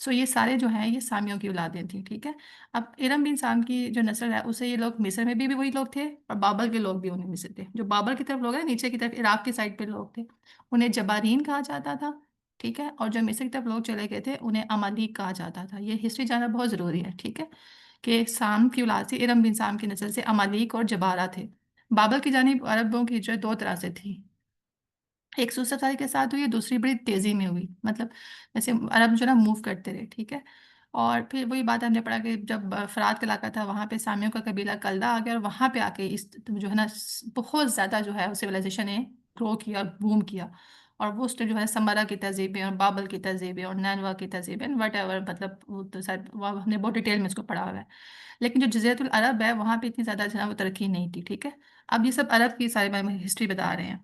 سو یہ سارے جو ہیں یہ سامیوں کی اولادیں تھیں، ٹھیک ہے۔ اب ارم بن سام کی جو نسل ہے اسے یہ لوگ مصر میں بھی وہی لوگ تھے، اور بابل کے لوگ بھی انہیں میں سے تھے۔ جو بابل کی طرف لوگ ہیں نیچے کی طرف عراق کی سائڈ پہ لوگ تھے، انہیں جبارین کہا جاتا تھا، ٹھیک ہے۔ اور جو مصر کی طرف لوگ چلے گئے تھے انہیں امالیق کہا جاتا تھا۔ یہ ہسٹری جاننا بہت ضروری ہے، ٹھیک ہے، کہ سام کی اولاد سے ارم بن سام کی نسل سے امالیق اور جبارہ تھے۔ بابل کی جانب عربوں کی ہجرت دو طرح سے تھی، ایک سوسر سال کے ساتھ ہوئی، دوسری بڑی تیزی میں ہوئی، مطلب جیسے عرب جو نا موو کرتے رہے، ٹھیک ہے۔ اور پھر وہی بات ہم نے پڑھا کہ جب فرات کا علاقہ تھا وہاں پہ سامیوں کا قبیلہ کلدہ آ گیا، اور وہاں پہ آ کے اس جو ہے نا بہت زیادہ جو ہے سویلائزیشن نے گرو کیا اور بوم کیا، اور وہ اس جو ہے سمرا کی تہذیبیں اور بابل کی تہذیبیں اور نینوا کی تہذیبیں وٹ ایور، مطلب وہ تو شاید ہم نے بہت ڈیٹیل میں اس کو پڑھا ہوا ہے۔ لیکن جو جزیرۃ العرب ہے وہاں پہ اتنی زیادہ جو ہے وہ ترقی نہیں تھی، ٹھیک ہے۔ اب یہ سب عرب کی سارے ہسٹری بتا رہے ہیں۔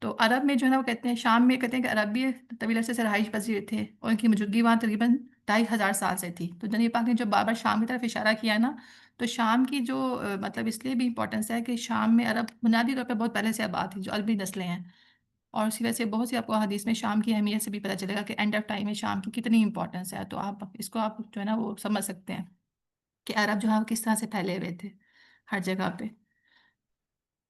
تو عرب میں جو ہے نا وہ کہتے ہیں، شام میں کہتے ہیں کہ عرب بھی طویل عرصے سے رہائش پذیر تھے، اور ان کی موجودگی وہاں تقریباً 2500 سال سے تھی۔ تو نبی پاک نے جو بار بار شام کی طرف اشارہ کیا نا، تو شام کی جو مطلب اس لیے بھی امپورٹنس ہے کہ شام میں عرب بنیادی طور پہ بہت پہلے سے آباد تھی، جو عربی نسلیں ہیں، اور اسی وجہ سے بہت سی آپ کو حدیث میں شام کی اہمیت سے بھی پتہ چلے گا کہ اینڈ آف ٹائم میں شام کی کتنی امپورٹنس ہے۔ تو آپ اس کو آپ جو ہے نا وہ سمجھ سکتے ہیں کہ عرب جو ہے وہ کس طرح سے پھیلے ہوئے تھے ہر جگہ پہ۔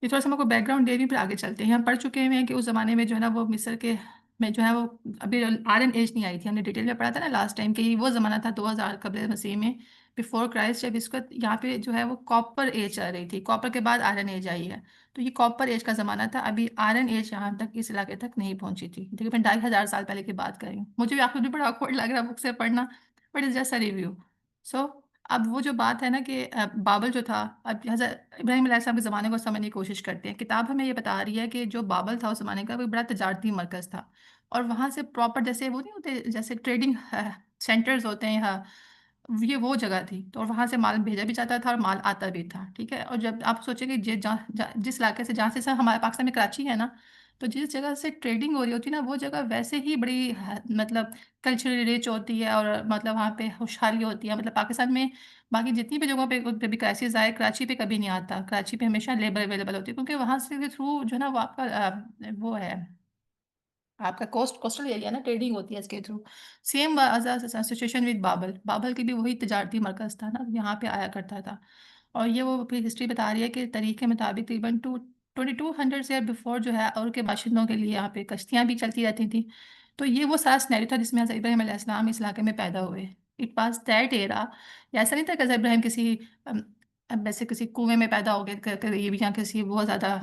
یہ تھوڑا سا ہم کو بیک گراؤنڈ دے دیں پھر آگے چلتے ہیں۔ ہم پڑھ چکے ہیں کہ اس زمانے میں جو ہے نا وہ مصر کے میں جو ہے وہ ابھی آئرن ایج نہیں آئی تھی، ہم نے ڈیٹیل میں پڑھا تھا نا لاسٹ ٹائم کہ یہ وہ زمانہ تھا 2000 قبل مسیح میں، بفور کرائسٹ، جب اس وقت یہاں پہ جو ہے وہ کاپر ایج چل رہی تھی، کاپر کے بعد آئرن ایج آئی ہے۔ تو یہ کاپر ایج کا زمانہ تھا، ابھی آئرن ایج یہاں تک اس علاقے تک نہیں پہنچی تھی، تقریباً 2500 سال پہلے کی بات کر رہی ہوں۔ مجھے بھی آپ کو بھی بڑا آکورڈ لگ رہا ہے بک سے پڑھنا، but is just a review. So اب وہ جو بات ہے نا کہ بابل جو تھا، اب حضرت ابراہیم علیہ السلام کے زمانے کو سمجھنے کی کوشش کرتے ہیں۔ کتاب ہمیں یہ بتا رہی ہے کہ جو بابل تھا اس زمانے کا وہ بڑا تجارتی مرکز تھا، اور وہاں سے پراپر جیسے وہ نہیں ہوتے جیسے ٹریڈنگ سینٹرز ہوتے ہیں یہاں، یہ وہ جگہ تھی، تو وہاں سے مال بھیجا بھی جاتا تھا اور مال آتا بھی تھا، ٹھیک ہے۔ اور جب آپ سوچیں کہ جس علاقے سے جہاں سے سر ہمارے پاکستان میں کراچی ہے نا، تو جس جگہ سے ٹریڈنگ ہو رہی ہوتی ہے نا وہ جگہ ویسے ہی بڑی مطلب کلچرلی ریچ ہوتی ہے، اور مطلب وہاں پہ خوشحالی ہوتی ہے۔ مطلب پاکستان میں باقی جتنی بھی جگہوں پہ کبھی کرائسس آئے کراچی پہ کبھی نہیں آتا، کراچی پہ ہمیشہ لیبر اویلیبل ہوتی ہے، کیونکہ وہاں سے تھرو جو ہے نا وہ آپ کا وہ ہے آپ کا کوسٹل ایریا نا، ٹریڈنگ ہوتی ہے اس کے تھرو۔ سیم سچویشن ود بابل، بابل کی بھی وہی تجارتی مرکز تھا نا، یہاں پہ آیا کرتا تھا۔ اور یہ وہ پھر ہسٹری بتا رہی ہے کہ تاریخ کے مطابق تقریباً 2200 سے بفور جو ہے اور کے باشندوں کے لیے یہاں پہ کشتیاں بھی چلتی رہتی تھیں۔ تو یہ وہ سارا سنیریو تھا جس میں حضرت ابراہیم علیہ السلام اس علاقے میں پیدا ہوئے۔ اٹ پاس دیٹ ایرا، ایسا نہیں تھا کہ حضرت ابراہیم کسی ویسے کسی کنویں میں پیدا ہو گئے قریب، یا کسی بہت زیادہ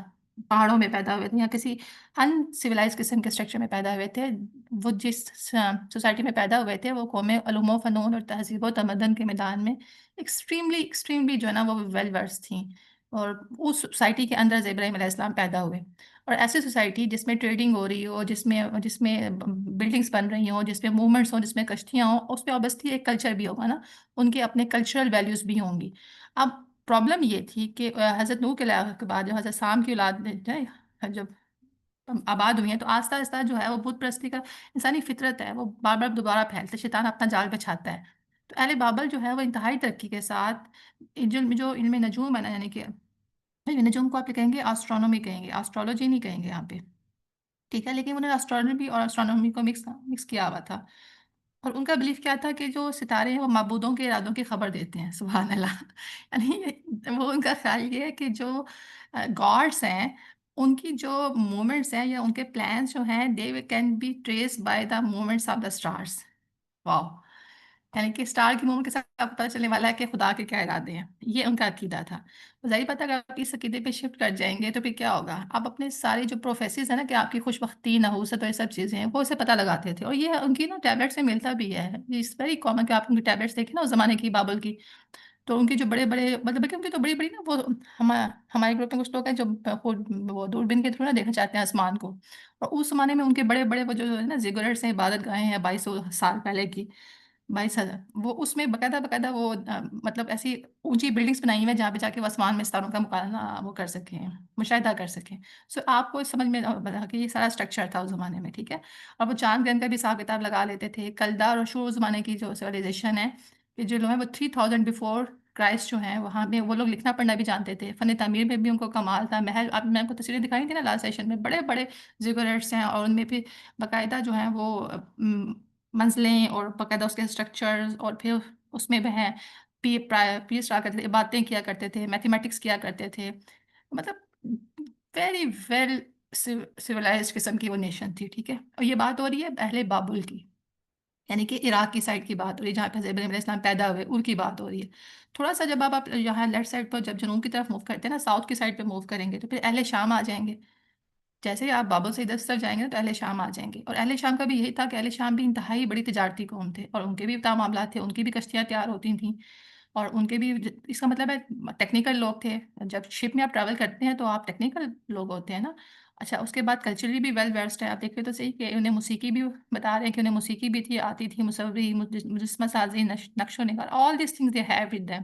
پہاڑوں میں پیدا ہوئے تھے، یا کسی ان سویلائز قسم کے اسٹرکچر میں پیدا ہوئے تھے۔ وہ جس سوسائٹی میں پیدا ہوئے تھے وہ قوم علوم و فنون اور تہذیب و تمدن کے میدان میں ایکسٹریملی جو ہے نا وہ ویل ورس تھیں، اور اس سوسائٹی کے اندر ابراہیم علیہ السلام پیدا ہوئے۔ اور ایسی سوسائٹی جس میں ٹریڈنگ ہو رہی ہو، جس میں بلڈنگس بن رہی ہوں، جس میں موومنٹس ہوں، جس میں کشتیاں ہوں، اس میں اوبیسلی ایک کلچر بھی ہوگا نا، ان کے اپنے کلچرل ویلیوز بھی ہوں گی۔ اب پرابلم یہ تھی کہ حضرت نوح کے بعد جو حضرت سام کی اولاد نے جب آباد ہوئی ہیں، تو آہستہ آہستہ جو ہے وہ بت پرستی کا انسانی فطرت ہے، وہ بار بار دوبارہ پھیلتا ہے، شیطان اپنا جال بچھاتا ہے۔ تو اہل بابل جو ہے وہ انتہائی ترقی کے ساتھ جو علم نجوم ہے نا، یعنی کہ علم نجوم کو آپ کہیں گے آسٹرونومی کہیں گے، آسٹرولوجی نہیں کہیں گے یہاں پہ، ٹھیک ہے، لیکن انہوں نے آسٹرونومی اور آسٹرونومی کو مکس کیا ہوا تھا۔ اور ان کا بلیف کیا تھا کہ جو ستارے ہیں وہ معبودوں کے ارادوں کی خبر دیتے ہیں، سبحان اللہ یعنی وہ ان کا خیال یہ ہے کہ جو گاڈس ہیں ان کی جو مومنٹس ہیں یا ان کے پلانس جو ہیں they can be trace by the moments of the stars. Wow, یعنی کہ اسٹار کی مومنٹ کے ساتھ آپ کو پتہ چلنے والا ہے کہ خدا کے کیا ارادے ہیں، یہ ان کا عقیدہ تھا۔ ظاہر پتہ اگر آپ اس عقیدے پہ شفٹ کر جائیں گے تو پھر کیا ہوگا، آپ اپنے سارے جو پروفیسز ہیں نا کہ آپ کی خوش بختی نحوست اور یہ سب چیزیں ہیں وہ اسے پتہ لگاتے تھے، اور یہ ان کی نا ٹیبلٹ سے ملتا بھی ہے، اٹس ویری کامن کہ آپ ان کی ٹیبلٹس دیکھیں نا اس زمانے کی بابل کی، تو ان کے جو بڑے بڑے مطلب کہ ان کی تو بڑی بڑی نا وہ ہمارے گروپ میں کچھ لوگ ہیں جو خود وہ دوربین کے تھرو نا دیکھنا چاہتے ہیں آسمان کو، اور اس زمانے میں ان کے بڑے بڑے وہ جو ہے نا زیگورٹس ہیں، عبادت گاہیں ہیں 2200 سال پہلے کی، 22,000، وہ اس میں باقاعدہ باقاعدہ وہ مطلب ایسی اونچی بلڈنگس بنائی ہوئی ہیں جہاں پہ جا کے وہ آسمان میں ستاروں کا مقابلہ وہ کر سکیں، مشاہدہ کر سکیں۔ سو آپ کو سمجھ میں بتا کہ یہ سارا اسٹرکچر تھا اس زمانے میں، ٹھیک ہے۔ اور وہ چاند گرہن کا بھی حساب کتاب لگا لیتے تھے۔ کلدہ اور شور زمانے کی جو سویلائزیشن ہے کہ جو لوگ ہیں وہ 3000 بفور کرائسٹ جو ہیں وہاں پہ وہ لوگ لکھنا پڑھنا بھی جانتے تھے، فن تعمیر میں بھی ان کو کمال تھا۔ محل اب میں آپ کو تصویریں دکھائی تھی نا لاسٹ سیشن میں، بڑے بڑے زیگوریٹس ہیں، اور ان میں پھر باقاعدہ جو ہیں وہ منزلیں اور باقاعدہ اس کے اسٹرکچرز، اور پھر اس میں وہ پیس رہا کرتے تھے، عبادتیں کیا کرتے تھے، میتھمیٹکس کیا کرتے تھے، مطلب ویری ویل سویلائزڈ قسم کی وہ نیشن تھی، ٹھیک ہے. اور یہ بات ہو رہی ہے اہل بابل کی، یعنی کہ عراق کی سائڈ کی بات ہو رہی ہے، جہاں پہ حضرت ابراہیم علیہ السلام پیدا ہوئے، ان کی بات ہو رہی ہے. تھوڑا سا جب آپ یہاں لیفٹ سائڈ پر جب جنوب کی طرف موو کرتے ہیں نا، ساؤتھ کی سائڈ پہ موو کریں گے، تو پھر اہل شام آ جائیں گے. جیسے ہی آپ بابل سے ادھر سر جائیں گے تو اہل شام آ جائیں گے. اور اہل شام کا بھی یہی تھا کہ اہل شام بھی انتہائی بڑی تجارتی قوم تھے، اور ان کے بھی معاملات تھے، ان کی بھی کشتیاں تیار ہوتی تھیں، اور ان کے بھی اس کا مطلب ہے ٹیکنیکل لوگ تھے. جب شپ میں آپ ٹریول کرتے ہیں تو آپ ٹیکنیکل لوگ ہوتے ہیں نا. اچھا، اس کے بعد کلچرلی بھی ویل ویرسڈ ہے. آپ دیکھیں تو صحیح کہ انہیں موسیقی بھی بتا رہے ہیں کہ انہیں موسیقی بھی تھی، آتی تھی، مصوری، مجسمہ سازی، نقش و نگار، all these things they have with them.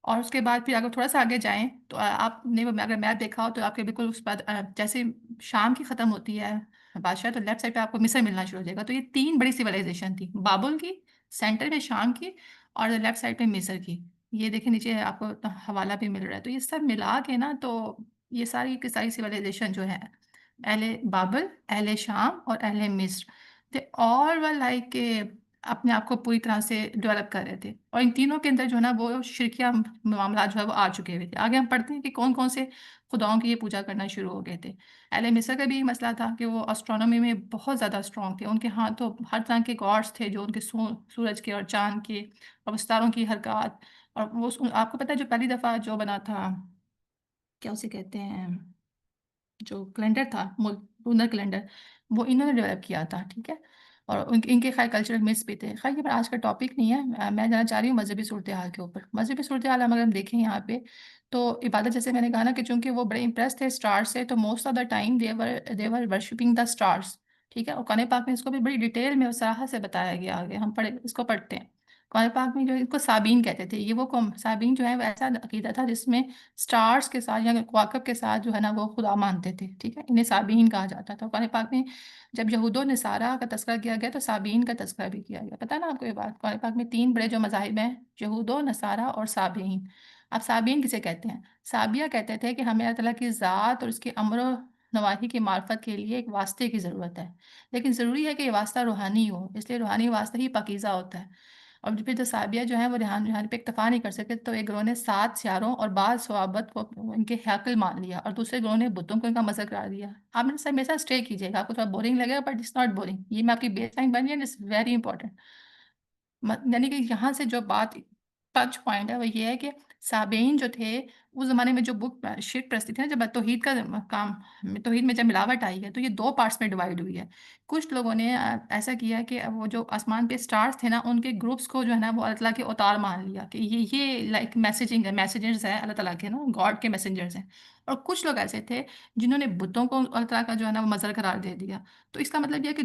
اور اس کے بعد پھر اگر تھوڑا سا آگے جائیں تو آپ نے اگر میپ دیکھا ہو تو آپ کے بالکل اس بعد جیسے شام کی ختم ہوتی ہے بادشاہ، تو لیفٹ سائڈ پہ آپ کو مصر ملنا شروع ہو جائے گا. تو یہ تین بڑی سویلائزیشن تھی، بابل کی، سینٹر میں شام کی، اور لیفٹ سائڈ پہ مصر کی. یہ دیکھیں نیچے آپ کو حوالہ بھی مل رہا ہے. تو یہ سب ملا کے نا، تو یہ ساری کی ساری سویلائزیشن جو ہے، اہل بابل، اہل شام اور اہل مصر، دے آل ور لائک اپنے آپ کو پوری طرح سے ڈیولپ کر رہے تھے. اور ان تینوں کے اندر جو ہے نا وہ شرکیہ معاملات جو ہے وہ آ چکے ہوئے تھے. آگے ہم پڑھتے ہیں کہ کون کون سے خداؤں کی یہ پوجا کرنا شروع ہو گئے تھے. اہل مصر کا بھی یہ مسئلہ تھا کہ وہ اسٹرانومی میں بہت زیادہ اسٹرانگ تھے. ان کے ہاں تو ہر طرح کے گاڈس تھے، جو ان کے سورج کے اور چاند کے اور ستاروں کی حرکات. اور وہ آپ کو پتہ ہے جو پہلی دفعہ جو بنا تھا، کیا اسے کہتے ہیں، جو کیلنڈر تھا، لونر کیلنڈر، وہ انہوں نے ڈیولپ کیا تھا، ٹھیک ہے. اور ان کے خیر کلچرل مس بھی تھے. خیر یہ آج کا ٹاپک نہیں ہے. میں جانا چاہ رہی ہوں مذہبی صورتحال کے اوپر. مذہبی صورتحال اگر ہم دیکھیں یہاں پہ، تو عبادت جیسے میں نے کہا نا کہ چونکہ وہ بڑے امپریس تھے اسٹار سے، تو most of the time they're worshipping the stars, ٹھیک ہے. اور قرآن پاک میں اس کو بھی بڑی ڈیٹیل میں اور صراحت سے بتایا گیا. آگے ہم اس کو پڑھتے ہیں. قرآن پاک میں جو ان کو صابین کہتے تھے، یہ وہ قوم صابین جو ہے وہ ایسا عقیدہ تھا جس میں اسٹارس کے ساتھ یا کواکب کے ساتھ جو ہے نا وہ خدا مانتے تھے، ٹھیک ہے. انہیں صابین کہا جاتا تھا. قرآن پاک میں جب یہود و نصارہ کا تذکرہ کیا گیا تو صابین کا تذکرہ بھی کیا گیا. پتہ نا آپ کو یہ بات؟ قرآن پاک میں تین بڑے جو مذاہب ہیں، یہود و نصارہ اور صابین. اب صابین کسے کہتے ہیں؟ صابیہ کہتے تھے کہ ہمیں اللہ تعالیٰ کی ذات اور اس کے امر و نواحی کی معرفت کے لیے ایک واسطے کی ضرورت ہے، لیکن ضروری ہے کہ یہ واسطہ روحانی ہو، اس لیے روحانی واسطہ ہی پاکیزہ ہوتا ہے. اور پھر جو صحابیہ جو ہیں وہ ریحان پہ اکتفا نہیں کر سکتے، تو ایک گروہ نے 7 سیاروں اور بعض صحابت کو ان کے حیاکل مان لیا، اور دوسرے گروہ نے بتوں کو ان کا مذہب قرار دیا. آپ میرے ساتھ اسٹے کیجیے گا، آپ کو تھوڑا بورنگ لگے گا بٹ اٹس ناٹ بورنگ. یہ میں آپ کی بیس لائن بنی ہے، اٹس ویری امپورٹنٹ. یعنی کہ یہاں سے جو بات ٹچ پوائنٹ ہے وہ یہ ہے کہ صابئین جو تھے اس زمانے میں، جو بک شرک پرستی تھی نا، جب توحید کا کام، توحید میں جب ملاوٹ آئی ہے تو یہ 2 پارٹس میں ڈیوائڈ ہوئی ہے. کچھ لوگوں نے ایسا کیا کہ وہ جو آسمان پہ سٹارز تھے نا، ان کے گروپس کو جو ہے نا وہ اللہ تعالیٰ کے اوتار مان لیا کہ یہ لائک میسنجرز ہیں اللہ تعالیٰ کے، نا گاڈ کے میسنجرز ہیں. اور کچھ لوگ ایسے تھے جنہوں نے بتوں کو اللہ تعالیٰ کا جو ہے نا وہ مظہر قرار دے دیا. تو اس کا مطلب یہ ہے کہ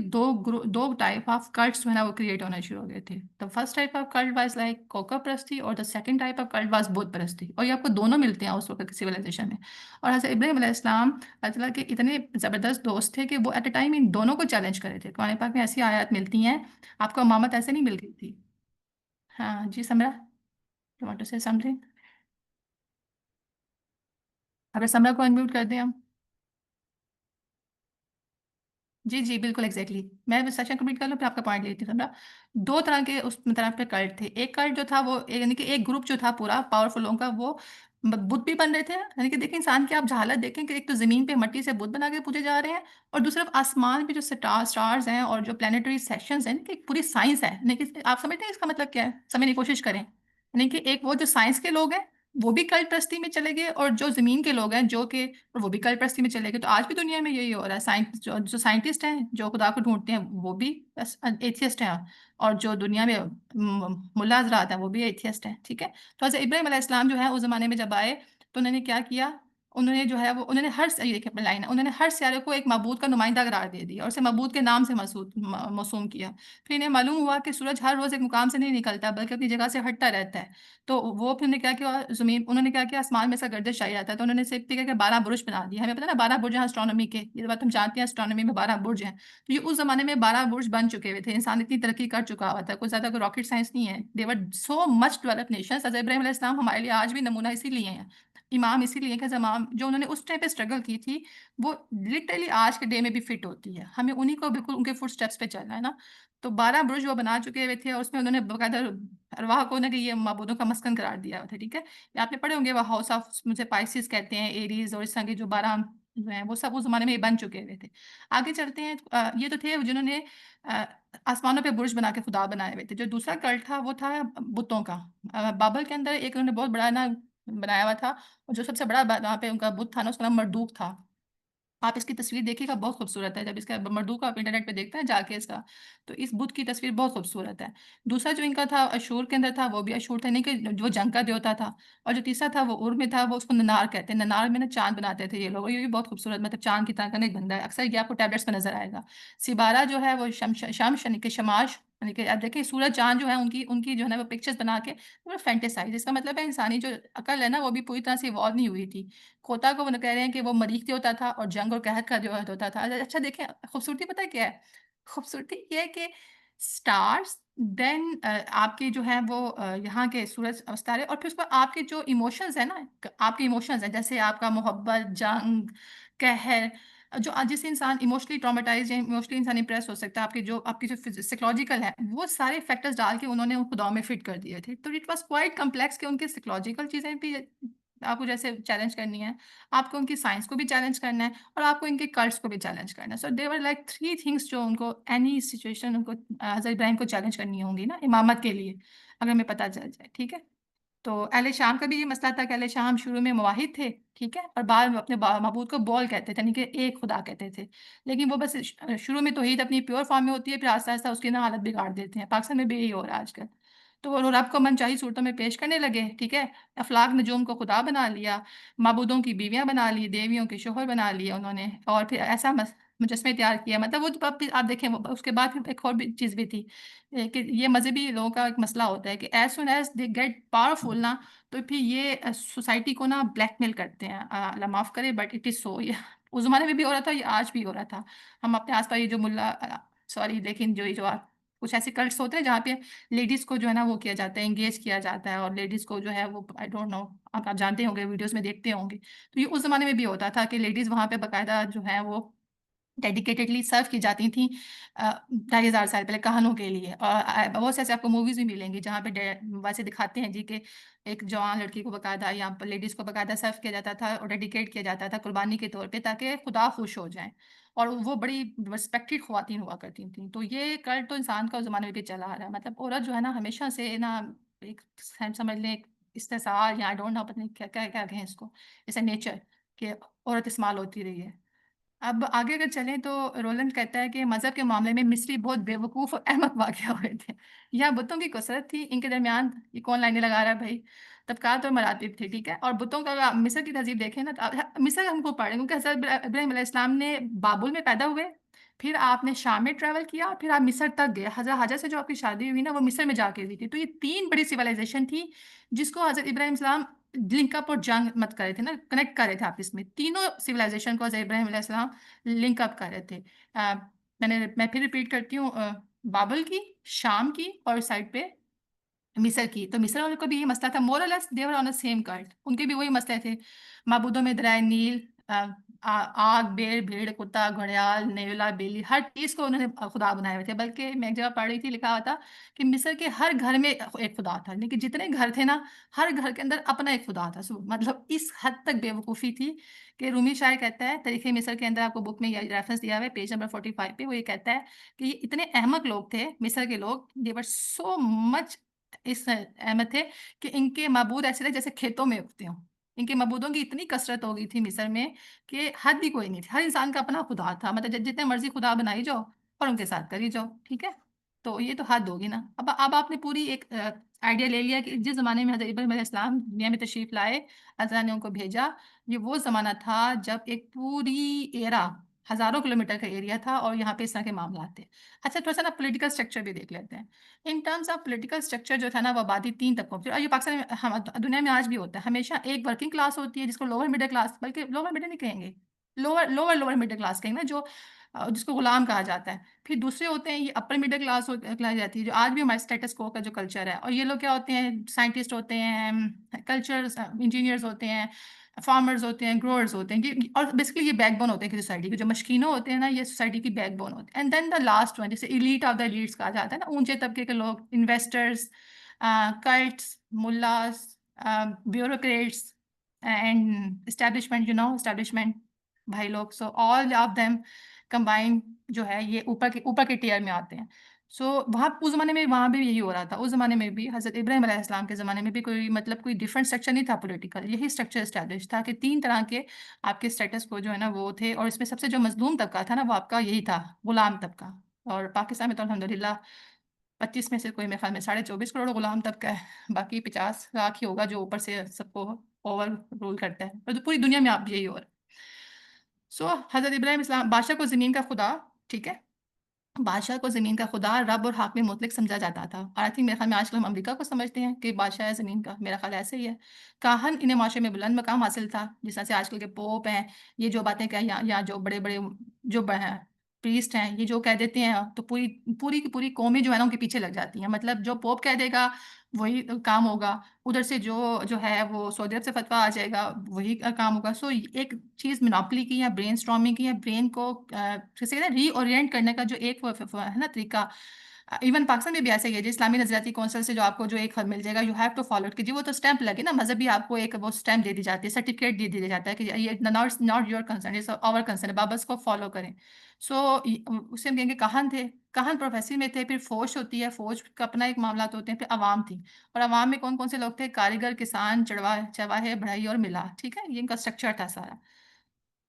دو ٹائپ آف کلٹس جو ہے نا وہ کریٹ ہونا شروع ہو گئے تھے. The first type of cult was like کوکب پرستی، اور the second type of cult was بت پرستی. اور یہ آپ کو دونوں ملتے ہیں اس وقت کی سویلائزیشن میں. اور حضرت ابراہیم علیہ السلام اللہ تعالیٰ کے اتنے زبردست دوست تھے کہ وہ ایٹ اے ٹائم ان دونوں کو چیلنج کرے تھے. قرآن پاک میں ایسی آیات ملتی ہیں، آپ کو امامت ایسے نہیں مل گئی تھی. ہاں جی سمرا، یو وانٹ ٹو سے سم تھنگ؟ اگر سمرا کو انمیوٹ کر دیں ہم. جی جی بالکل ایگزیکٹلی. میں سیشن کمپلیٹ کر لوں پھر آپ کا پوائنٹ لیتی ہوں. سمجھا؟ 2 طرح کے اس طرح پہ کلٹ تھے. ایک کلٹ جو تھا وہ یعنی کہ ایک گروپ جو تھا پورا پاورفل لوگوں کا، وہ بت بھی بن رہے تھے. یعنی کہ دیکھیں انسان کی آپ حالت دیکھیں کہ ایک تو زمین پہ مٹی سے بت بنا کے پوجے جا رہے ہیں، اور دوسری طرف آسمان پہ جو سٹارز ہیں اور جو پلانیٹری سیکشنز ہیں، کہ ایک پوری سائنس ہے. یعنی کہ آپ سمجھتے ہیں اس کا مطلب کیا ہے؟ سمجھنے کی کوشش کریں. یعنی کہ ایک وہ جو سائنس کے لوگ ہیں وہ بھی کلٹ پرستی میں چلے گئے، اور جو زمین کے لوگ ہیں جو کہ وہ بھی کلٹ پرستی میں چلے گئے. تو آج بھی دنیا میں یہی ہو رہا ہے. جو سائنٹسٹ ہیں جو خدا کو ڈھونڈتے ہیں وہ بھی ایتھیسٹ ہیں، اور جو دنیا میں ملا حضرات ہیں وہ بھی ایتھیسٹ ہیں، ٹھیک ہے. تو حضرت ابراہیم علیہ السلام جو ہے اس زمانے میں جب آئے تو انہوں نے کیا کیا؟ انہوں نے جو ہے وہ انہوں نے یہ دیکھیں اپنی لائن ہے، انہوں نے ہر سیارے کو ایک معبود کا نمائندہ قرار دے دیا، اور اسے معبود کے نام سے موسوم کیا. پھر انہیں معلوم ہوا کہ سورج ہر روز ایک مقام سے نہیں نکلتا بلکہ اپنی جگہ سے ہٹتا رہتا ہے. تو وہ پھر نے کیا کیا، انہوں نے کیا کیا، آسمان میں سے گردش آئی جاتا ہے. تو انہوں نے صرف کیا کہ 12 برج بنا دیے. ہمیں پتہ نا 12 برج ہیں اسٹرانومی کے، یہ بات ہم جانتے ہیں، اسٹرانومی میں 12 برج ہیں. تو یہ اس زمانے میں 12 برج بن چکے ہوئے تھے. انسان اتنی ترقی کر چکا ہوا تھا، کوئی زیادہ کوئی راکٹ سائنس نہیں ہے. دے ور سو مچ ڈیولپ نیشنز. حضرت ابراہیم علیہ السلام ہمارے لیے آج بھی نمونہ اسی لیے ہیں. امام اسی لیے کہ امام جو انہوں نے اس ٹائم پہ اسٹرگل کی تھی وہ لٹرلی آج کے ڈے میں بھی فٹ ہوتی ہے. ہمیں انہیں کو بالکل ان کے فٹ اسٹیپس پہ چلنا ہے نا. تو 12 برج وہ بنا چکے ہوئے تھے اور اس میں انہوں نے باقاعدہ ارواح کو نا کہ یہ معبودوں کا مسکن قرار دیا ہوا تھا. ٹھیک ہے. یہ آپ نے پڑھے ہوں گے وہ ہاؤس آف مجھے پائسیز کہتے ہیں، ایریز اور اس طرح کے جو 12 جو ہیں وہ سب اس زمانے میں یہ بن چکے ہوئے تھے. آگے چلتے ہیں. یہ تو تھے جنہوں نے آسمانوں پہ برج بنا کے خدا بنائے ہوئے تھے. جو دوسرا کلٹ تھا وہ تھا بتوں کا. بابل کے اندر ایک انہوں نے بہت بڑا نا بنایا ہوا تھا اور جو سب سے بڑا وہاں پہ ان کا بت تھا نا اس کا نام مردوک تھا. آپ اس کی تصویر دیکھیے گا بہت خوبصورت ہے. جب اس کا مردوک آپ انٹرنیٹ پہ دیکھتے ہیں جا کے اس کا تو اس بت کی تصویر بہت خوبصورت ہے. دوسرا جو ان کا تھا اشور کے اندر تھا وہ بھی اشور تھا نہیں کہ وہ جنگ کا دیوتا تھا. اور جو تیسرا تھا وہ ار میں تھا، وہ اس کو ننار کہتے ہیں. ننار میں نا چاند بناتے تھے یہ لوگ. یہ بھی بہت خوبصورت مطلب چاند کی طرح کا نہیں بنتا ہے. اکثر یہ آپ کو ٹیبلٹس میں نظر آئے گا. سبارہ جو ہے وہ شمش یعنی کہ شماش یعنی کہ آپ دیکھیں سورج چاند جو ہے ان کی جو ہے نا وہ پکچرز بنا کے پورا فینٹیسائز. اس کا مطلب ہے انسانی جو عقل ہے نا وہ بھی پوری طرح سے ایوالو نہیں ہوئی تھی. کھوتا کو وہ کہہ رہے ہیں کہ وہ مریخ دیوتا تھا اور جنگ اور قحط کا دیوتا تھا. اچھا دیکھیں خوبصورتی پتہ ہے کیا ہے؟ خوبصورتی یہ ہے کہ اسٹارس دین آپ کے جو ہے وہ یہاں کے سورج اور ستارے اور پھر اس پر آپ کے جو ایموشنز ہیں نا آپ کے ایموشنز ہیں جیسے آپ کا محبت، جنگ، قہر، جو جس سے انسان ایموشنلی ٹرامیٹائز یا ایموشنلی انسان امپریس ہو سکتا ہے، آپ کی جو سائیکولوجیکل ہے وہ سارے فیکٹرز ڈال کے انہوں نے ان خداؤں میں فٹ کر دیے تھے. تو اٹ واز کوائٹ کمپلیکس کہ ان کے سائیکولوجیکل چیزیں بھی آپ کو جیسے چیلنج کرنی ہے، آپ کو ان کی سائنس کو بھی چیلنج کرنا ہے اور آپ کو ان کے کلٹس کو بھی چیلنج کرنا ہے. سو دے ور لائک 3 تھنگس جو ان کو اینی سچویشن ان کو حضرت ابراہیم کو چیلنج کرنی ہوں گی نا امامت کے لیے اگر ہمیں پتہ چل جائے. ٹھیک ہے. تو اہل شام کا بھی یہ مسئلہ تھا کہ اہل شام شروع میں موحد تھے. ٹھیک ہے. اور بعد میں اپنے معبود کو بول کہتے تھے یعنی کہ ایک خدا کہتے تھے. لیکن وہ بس شروع میں توحید اپنی پیور فارم میں ہوتی ہے، پھر آہستہ آہستہ اس کی نا حالت بگاڑ دیتے ہیں. پاکستان میں بھی یہی ہو رہا ہے آج کل. تو وہ رب کو من چاہی صورتوں میں پیش کرنے لگے. ٹھیک ہے. افلاک نجوم کو خدا بنا لیا، معبودوں کی بیویاں بنا لی، دیویوں کے شوہر بنا لیے انہوں نے، اور پھر ایسا مجسمے تیار کیا. مطلب وہ آپ دیکھیں اس کے بعد پھر ایک اور بھی چیز بھی تھی کہ یہ مذہبی لوگوں کا ایک مسئلہ ہوتا ہے کہ as soon as they get powerful نا تو پھر یہ سوسائٹی کو نا بلیک میل کرتے ہیں. اللہ معاف کرے بٹ اٹ از سو. یہ اس زمانے میں بھی ہو رہا تھا، یہ آج بھی ہو رہا تھا. ہم اپنے آس پاس یہ جو ملا سوری لیکن جو کچھ ایسے کلٹس ہوتے ہیں جہاں پہ لیڈیز کو جو ہے نا وہ کیا جاتا ہے، انگیج کیا جاتا ہے اور لیڈیز کو جو ہے وہ آئی ڈونٹ نو آپ جانتے ہوں گے ویڈیوز میں دیکھتے ہوں گے. تو یہ اس زمانے میں بھی ہوتا تھا کہ لیڈیز وہاں پہ باقاعدہ جو ہے وہ ڈیڈیکیٹڈلی سرو کی جاتی تھیں 2500 سال پہلے کہانوں کے لیے. اور بہت سے ایسے آپ کو موویز بھی ملیں گی جہاں پہ ویسے دکھاتے ہیں جی کہ ایک جوان لڑکی کو باقاعدہ یا لیڈیز کو باقاعدہ سرو کیا جاتا تھا اور ڈیڈیکیٹ کیا جاتا تھا قربانی کے طور پہ تاکہ خدا خوش ہو جائیں. اور وہ بڑی رسپیکٹڈ خواتین ہوا کرتی تھیں. تو یہ کلٹ تو انسان کا اس زمانے میں بھی چلا آ رہا ہے. مطلب عورت جو ہے نا ہمیشہ سے نا ایک سمجھ لیں ایک استحصال یا ڈونٹ نو پتہ نہیں کیا کیا کیا کہیں اس کو ایسا نیچر کہ عورت استعمال ہوتی رہی ہے. اب آگے اگر چلیں تو رولنڈ کہتا ہے کہ مذہب کے معاملے میں مصری بہت بے وقوف اور احمق واقع ہوئے تھے. یہاں بتوں کی کثرت تھی، ان کے درمیان یہ کون لائنیں لگا رہا ہے بھائی، طبقات اور مراتب تھے. ٹھیک ہے. اور بتوں کا اگر مصر کی تہذیب دیکھیں نا تو مصر ہم کو پڑھیں کیونکہ حضرت ابراہیم علیہ السلام نے بابل میں پیدا ہوئے، پھر آپ نے شام میں ٹریول کیا اور پھر آپ مصر تک گئے. حضرت حاجہ سے جو آپ کی شادی ہوئی نا وہ مصر میں جا کے ہوئی تھی. تو یہ 3 بڑی سیولائزیشن تھی جس کو حضرت ابراہیم السلام لنک اپ اور جنگ مت کرے تھے نا، کنیکٹ کر رہے تھے آپس میں. تینوں سیولائزیشن کو حضرت ابراہیم علیہ السلام لنک اپ کر رہے تھے. میں پھر ریپیٹ کرتی ہوں بابل کی، شام کی اور سائڈ پہ مصر کی. تو مصر والوں کا بھی یہ مسئلہ تھا مور اور لیس دے ور آن سیم کلٹ. ان کے بھی وہی مسئلے تھے. معبودوں میں درائے نیل، آگ، بیر، بھیڑ، کتا، گھڑیال، نیولا، بلی، ہر چیز کو انہوں نے خدا بنائے ہوئے تھے. بلکہ میں ایک جگہ پڑھ رہی تھی لکھا ہوا تھا کہ مصر کے ہر گھر میں ایک خدا تھا. لیکن جتنے گھر تھے نا ہر گھر کے اندر اپنا ایک خدا تھا. مطلب اس حد تک بے وقوفی تھی کہ رومی شاعر کہتا ہے تاریخ مصر کے اندر، آپ کو بک میں یہ ریفرنس دیا ہوا ہے پیج نمبر 45 پہ، وہ یہ کہتا ہے کہ یہ اتنے احمق لوگ تھے مصر کے لوگ. دے ور سو مچ اس احمد تھے کہ ان کے معبود ایسے تھے جیسے کھیتوں میں اگتے ہوں. ان کے معبودوں کی اتنی کثرت ہو گئی تھی مصر میں کہ حد بھی کوئی نہیں تھی. ہر انسان کا اپنا خدا تھا. مطلب جتنے مرضی خدا بنائی جاؤ اور ان کے ساتھ کری جاؤ. ٹھیک ہے. تو یہ تو حد ہوگی نا. اب آپ نے پوری ایک آئیڈیا لے لیا کہ جس زمانے میں حضرت ابراہیم علیہ السلام دنیا میں تشریف لائے، اللہ نے ان کو بھیجا. یہ وہ زمانہ تھا جب ایک پوری ایرا ہزاروں کلومیٹر کا ایریا تھا اور یہاں پہ اس طرح کے معاملات تھے. اچھا تھوڑا سا نا پولیٹیکل اسٹرکچر بھی دیکھ لیتے ہیں. In terms of political structure جو تھا نا وہ آبادی 3 طبقوں کی. اور یہ پاکستان میں دنیا میں آج بھی ہوتا ہے. ہمیشہ ایک ورکنگ کلاس ہوتی ہے جس کو لوور مڈل کلاس، بلکہ لوور مڈل نہیں کہیں گے، لوور مڈل کلاس کہیں گے نا، جو جس کو غلام کہا جاتا ہے. پھر دوسرے ہوتے ہیں یہ اپر مڈل کلاس کہلائی جاتی ہے، جو آج بھی ہمارے اسٹیٹس کو کا جو کلچر ہے. اور یہ لوگ کیا ہوتے ہیں؟ سائنٹسٹ ہوتے ہیں، کلچر انجینئرز ہوتے ہیں، فارمرز ہوتے ہیں، گروورز ہوتے ہیں. اور بیسکلی یہ بیک بون ہوتے ہیں کہ سوسائٹی کے جو مشکینوں ہوتے ہیں نا، یہ سوسائٹی کی بیک بون ہوتے ہیں. And then the last one, جسے ایلیٹ آف دا ایلیٹس کہا جاتا ہے نا، اونچے طبقے کے لوگ، انویسٹرس، کلٹس، ملاز، بیوروکریٹس اینڈ اسٹیبلشمنٹ، اسٹیبلشمنٹ بھائی لوگ. So all of them combine جو ہے یہ اوپر کے ٹیئر میں آتے ہیں. سو وہاں اس زمانے میں وہاں بھی یہی ہو رہا تھا. اس زمانے میں بھی حضرت ابراہیم علیہ السلام کے زمانے میں بھی کوئی ڈفرنٹ اسٹرکچر نہیں تھا پولیٹیکل. یہی اسٹرکچر اسٹیبلش تھا کہ 3 طرح کے آپ کے اسٹیٹس کو جو ہے نا وہ تھے. اور اس میں سب سے جو مظلوم طبقہ تھا نا وہ آپ کا یہی تھا، غلام طبقہ. اور پاکستان میں تو الحمدللہ 25 میں سے کوئی میرے خیال میں 24.5 کروڑ غلام طبقہ ہے. باقی 50 لاکھ ہی ہوگا جو اوپر سے سب کو اوور رول کرتا ہے. اور پوری دنیا میں آپ یہی ہو رہا ہے. سو حضرت ابراہیم اسلام بادشاہ کو زمین کا خدا، ٹھیک ہے، بادشاہ کو زمین کا خدا، رب اور حاکم مطلق سمجھا جاتا تھا. اور آئی تھنک میرے خیال میں آج کل ہم امریکہ کو سمجھتے ہیں کہ بادشاہ ہے زمین کا. میرا خیال ایسے ہی ہے. کاہن انہیں معاشرے میں بلند مقام حاصل تھا، جس طرح سے آج کل کے پوپ ہیں، یہ جو باتیں کہیں یا جو بڑے بڑے جو پریسٹ ہیں، یہ جو کہہ دیتے ہیں تو پوری کی پوری قومیں جو ہے نا ان کے پیچھے لگ جاتی ہیں. مطلب جو پوپ کہہ دے گا وہی کام ہوگا. ادھر سے جو ہے وہ سعودی عرب سے فتویٰ آ جائے گا، وہی کام ہوگا. سو ایک چیز مناپلی کی یا برین اسٹارمنگ کی یا برین کو کسی ری اورینٹ کرنے کا جو ایک ہے نا طریقہ، ایون پاکستان میں بھی ایسا ہی ہے. جو اسلامی نظریاتی کونسل سے جو آپ کو جو ایک مل جائے گا، you have to follow it. کہ جی وہ تو اسٹیمپ لگے نا مذہبی، آپ کو ایک وہ اسٹیمپ دے دی جاتی ہے، سرٹیفکیٹ دے دیا جاتا ہے کہ یہ not your concern, it's our concern, آپ بس کو فالو کریں. سو اس سے ہم کہیں گے کہن تھے. کہن پروفیسی میں تھے. پھر فوج ہوتی ہے، فوج کا اپنا ایک معاملات ہوتے ہیں. پھر عوام تھی. اور عوام میں کون کون سے لوگ تھے؟ کاریگر، کسان، چرواہے، بڑھئی اور ملا. ٹھیک ہے، یہ ان کا اسٹرکچر تھا سارا.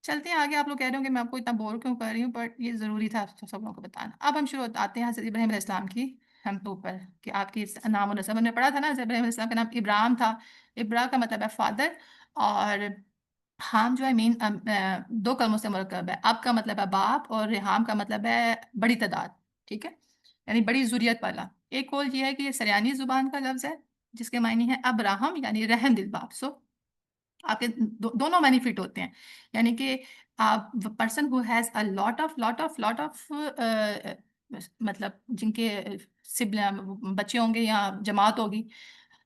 چلتے ہیں آگے. آپ لوگ کہہ رہے ہوں کہ میں آپ کو اتنا بور کیوں کر رہی ہوں، بٹ یہ ضروری تھا سب لوگوں کو بتانا. اب ہم آتے ہیں حضرت ابراہیم علیہ السلام کی ہم اوپر، کہ آپ کی نام و نسب ہم نے پڑھا تھا نا. حضرت ابراہیم علیہ السلام کا نام ابراہیم تھا. ابرا کا مطلب ہے فادر، اور حام جو ہے مین 2 کلموں سے مرکب ہے. اب کا مطلب ہے باپ، اور رحام کا مطلب ہے بڑی تعداد. ٹھیک ہے، یعنی بڑی ضروریت والا. ایک اور یہ ہے کہ یہ سریانی زبان کا لفظ ہے جس کے معنی ہے ابراہم، یعنی رحم دل باپ. سو آپ کے دونوں بینیفٹ ہوتے ہیں. یعنی کہ آپ person who has a lot of مطلب جن کے بچے ہوں گے یا جماعت ہوگی.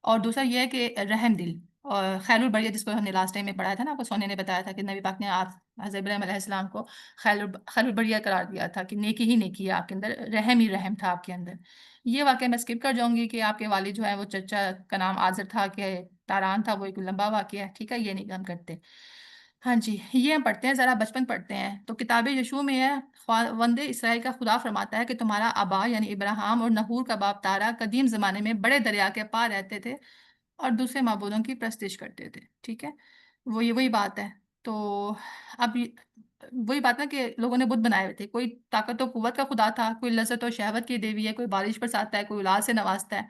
اور دوسرا یہ ہے کہ رحم دل. اور خیل البریہ، جس کو ہم نے لاسٹ ٹائم میں پڑھا تھا نا، آپ کو سونے نے بتایا تھا کہ نبی پاک نے آپ حضرت ابراہیم علیہ السلام کو خیل البریہ قرار دیا تھا، کہ نیکی ہی نیکی ہے آپ کے اندر، رحم ہی رحم تھا آپ کے اندر. یہ واقعہ میں اسکپ کر جاؤں گی کہ آپ کے والد جو ہے وہ چچا کا نام آزر تھا کہ تاران تھا، وہ ایک لمبا واقعہ ہے. ٹھیک ہے، یہ نہیں ہم کرتے. ہاں جی، یہ ہم پڑھتے ہیں، ذرا بچپن پڑھتے ہیں. تو کتاب یشوع میں ہے، خداوند اسرائیل کا خدا فرماتا ہے کہ تمہارا آبا یعنی ابراہیم اور نحور کا باپ تارا قدیم زمانے میں بڑے دریا کے پار رہتے تھے اور دوسرے معبودوں کی پرستش کرتے تھے. ٹھیک ہے، وہی بات ہے. تو اب وہی بات نا کہ لوگوں نے بت بنائے ہوئے تھے. کوئی طاقت و قوت کا خدا تھا، کوئی لذت و شہوت کی دیوی ہے، کوئی بارش برساتا ہے، کوئی اولاد سے نوازتا ہے.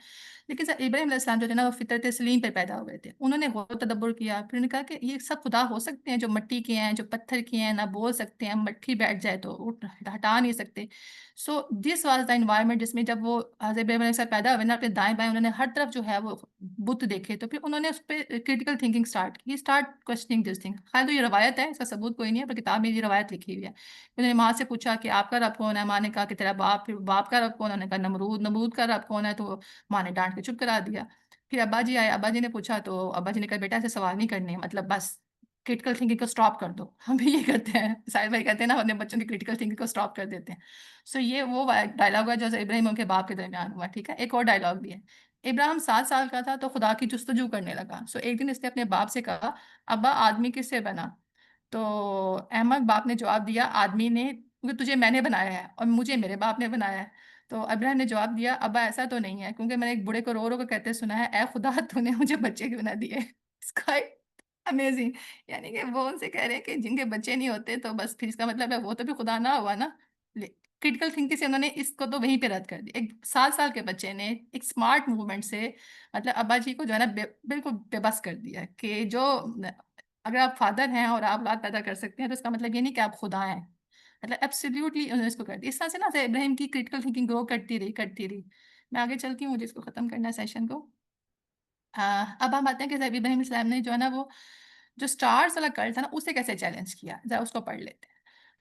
لیکن سر ابراہیم علیہ السلام جو تھے نا وہ فطرت سلیم پہ پیدا ہوئے تھے. انہوں نے غور و تدبر کیا. پھر انہوں نے کہا کہ یہ سب خدا ہو سکتے ہیں جو مٹی کے ہیں، جو پتھر کے ہیں، نہ بول سکتے ہیں، مٹھی بیٹھ جائے تو ہٹا نہیں سکتے. سو دس واز دا انوائرمنٹ جس میں جب وہ حضرت ابراہیم علیہ السلام پیدا ہوئے نا، اپنے دائیں بائیں انہوں نے ہر طرف جو ہے وہ بت دیکھے. تو پھر انہوں نے اس پہ کریٹیکل تھنکنگ اسٹارٹ کی، اسٹارٹ کوشچننگ دس تھنگ. خیر تو یہ روایت ہے، اس کا ثبوت کوئی نہیں ہے، پر کتاب میں یہ روایت لکھی ہوئی ہے. انہوں نے ماں سے پوچھا کہ آپ کا رب کون ہے؟ ماں نے کہا کہ تیرا باپ. پھر باپ کا رب کون ہے؟ انہوں نے کہا نمرود. نمرود کا رب کون ہے؟ تو ماں نے ڈانٹ کے چپ کرا دیا. پھر ابا جی آئے، ابا جی نے پوچھا تو ابا جی نے کہا بیٹا ایسے سوال نہیں کرنے، مطلب بس کریٹیکل تھنکنگ کو اسٹاپ کر دو. ہم بھی یہ کرتے ہیں، ساحل بھائی کہتے ہیں نا اپنے بچوں کی کریٹیکل تھنکنگ کو اسٹاپ کر دیتے ہیں. سو یہ وہ ڈائلاگ ہے جو ابراہیم ان کے باپ کے درمیان ہوا. ٹھیک ہے، ایک اور ڈائلاگ بھی ہے. ابراہیم 7 سال کا تھا تو خدا کی جستجو کرنے لگا. سو ایک دن اس نے اپنے باپ سے کہا ابا آدمی کس سے بنا؟ تو احمد باپ نے جواب دیا آدمی نے، کیونکہ تجھے میں نے بنایا ہے اور مجھے میرے باپ نے بنایا ہے. تو ابراہیم نے جواب دیا ابا ایسا تو نہیں ہے، کیونکہ میں نے ایک بوڑھے کو رو رو کے کہتے سنا ہے اے خدا تو نے مجھے بچے کیوں نہ دیے. اس کا امیزنگ. یعنی کہ وہ ان سے کہہ رہے ہیں کہ جن کے بچے نہیں ہوتے تو بس پھر اس کا مطلب ہے وہ تو بھی خدا نہ ہوا نا. کریٹیکل تھنکنگ سے انہوں نے اس کو تو وہیں پہ رد کر دیا. ایک 7 سال کے بچے نے ایک اسمارٹ موومنٹ سے مطلب ابا جی کو جو ہے نا بالکل بے بس کر دیا کہ جو اگر آپ فادر ہیں اور آپ اولاد پیدا کر سکتے ہیں تو اس کا مطلب یہ نہیں کہ آپ خدا ہیں. مطلب ایبسلیوٹلی انہوں نے اس کو کر دیا. اس طرح سے نا ابراہیم کی کریٹیکل تھنکنگ گرو کرتی رہی. میں آگے چلتی ہوں، مجھے اس کو ختم کرنا ہے سیشن کو. اب ہم آتے ہیں کہ صاحب ابراہیم السلام نے جو ہے نا وہ جو اسٹارس والا کلٹ تھا نا اسے کیسے چیلنج کیا، ذرا اس کو پڑھ لیتے ہیں.